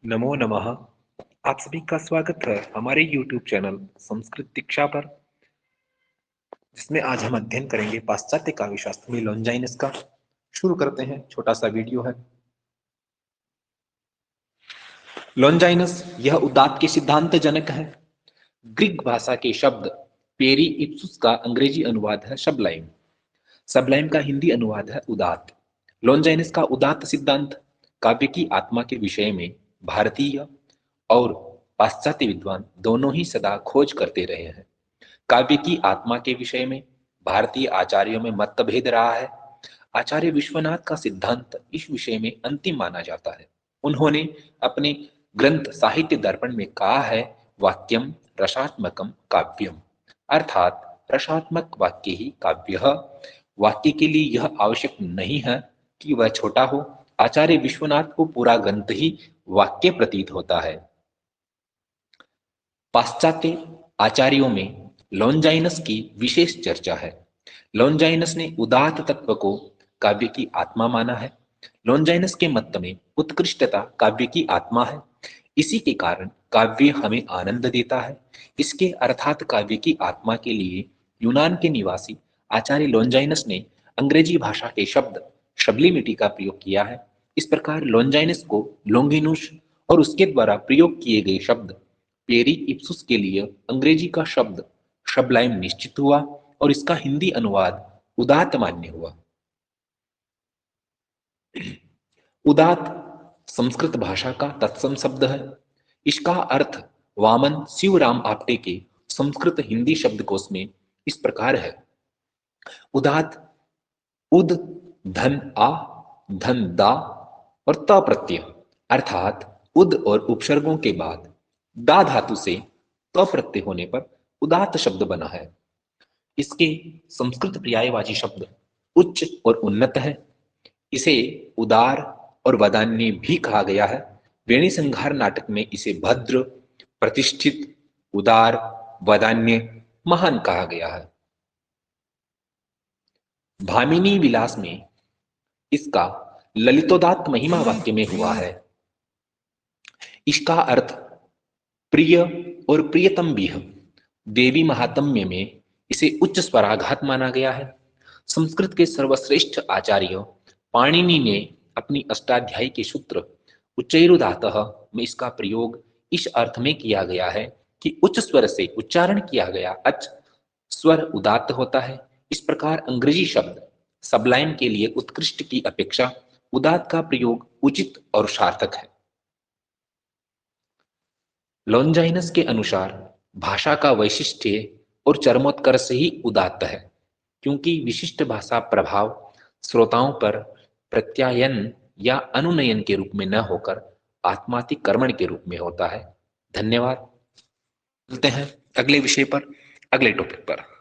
नमो नमः। आप सभी का स्वागत है हमारे YouTube चैनल संस्कृत दीक्षा पर, जिसमें आज हम अध्ययन करेंगे पाश्चात्य काव्य शास्त्र में लॉन्जाइनस का। शुरू करते हैं, छोटा सा वीडियो है। लॉन्जाइनस यह उदात्त के सिद्धांत जनक है। ग्रीक भाषा के शब्द पेरी इप्सुस का अंग्रेजी अनुवाद है सबलाइम। सबलाइम का हिंदी अनुवाद है उदात्त। लॉन्जाइनस का उदात्त सिद्धांत काव्य की आत्मा के विषय में भारतीय और पाश्चात्य विद्वान दोनों ही सदा खोज करते रहे हैं। काव्य की आत्मा के विषय में भारतीय आचार्यों में मतभेद रहा है। आचार्य विश्वनाथ का सिद्धांत इस विषय में अंतिम माना जाता है। उन्होंने अपने ग्रंथ साहित्य दर्पण में कहा है, वाक्यम रसात्मकम काव्यम, अर्थात रसात्मक वाक्य ही काव्य है। वाक्य के लिए यह आवश्यक नहीं है कि वह छोटा हो। आचार्य विश्वनाथ को पूरा ग्रंथ ही वाक्य प्रतीत होता है। पाश्चात्य आचार्यों में लॉन्जाइनस की विशेष चर्चा है। लॉन्जाइनस ने उदात्त तत्व को काव्य की आत्मा माना है। लॉन्जाइनस के मत में उत्कृष्टता काव्य की आत्मा है। इसी के कारण काव्य हमें आनंद देता है। इसके अर्थात काव्य की आत्मा के लिए यूनान के निवासी आचार्य लॉन्जाइनस ने अंग्रेजी भाषा के शब्द शब्लिमिटी का प्रयोग किया है। इस प्रकार लॉन्जाइनस को लोंगिनुस और उसके द्वारा प्रयोग किए गए शब्द पेरी इप्सुस के लिए अंग्रेजी का शब्द शब्लाइम निश्चित हुआ और इसका हिंदी अनुवाद उदात्त मान्य हुआ। उदात्त संस्कृत भाषा का तत्सम शब्द है। इसका अर्थ वामन शिवराम आपटे के संस्कृत हिंदी शब्दकोश में इस प्रकार है। उदात्त उद धन आ धन दा और त प्रत्यय, अर्थात उद और उपसर्गों के बाद दा धातु से त प्रत्यय होने पर उदात्त शब्द बना है। इसके संस्कृत पर्यायवाची शब्द उच्च और उन्नत है। इसे उदार और वदान्य भी कहा गया है। वेणी संहार नाटक में इसे भद्र, प्रतिष्ठित, उदार, वदान्य, महान कहा गया है। भामिनी विलास में इसका ललितोदात्त महिमा वाक्य में हुआ है। इसका अर्थ प्रिय और प्रियतम भी है। देवी महात्म्य में इसे उच्च स्वराघात माना गया है। संस्कृत के सर्वश्रेष्ठ आचार्य पाणिनि ने अपनी अष्टाध्यायी के सूत्र उच्चैरुदातः में इसका प्रयोग इस अर्थ में किया गया है कि उच्च स्वर से उच्चारण किया गया अच स्वर उदात्त होता है। इस प्रकार अंग्रेजी शब्द सबलाइम के लिए उत्कृष्ट की अपेक्षा उदात्त का प्रयोग उचित और सार्थक है। लॉन्जाइनस के अनुसार भाषा का वैशिष्ट्य और चरमोत्कर्ष ही उदात्त है, क्योंकि विशिष्ट भाषा प्रभाव श्रोताओं पर प्रत्यायन या अनुनयन के रूप में न होकर आत्मातिक कर्मण के रूप में होता है। धन्यवाद। मिलते हैं अगले विषय पर, अगले टॉपिक पर।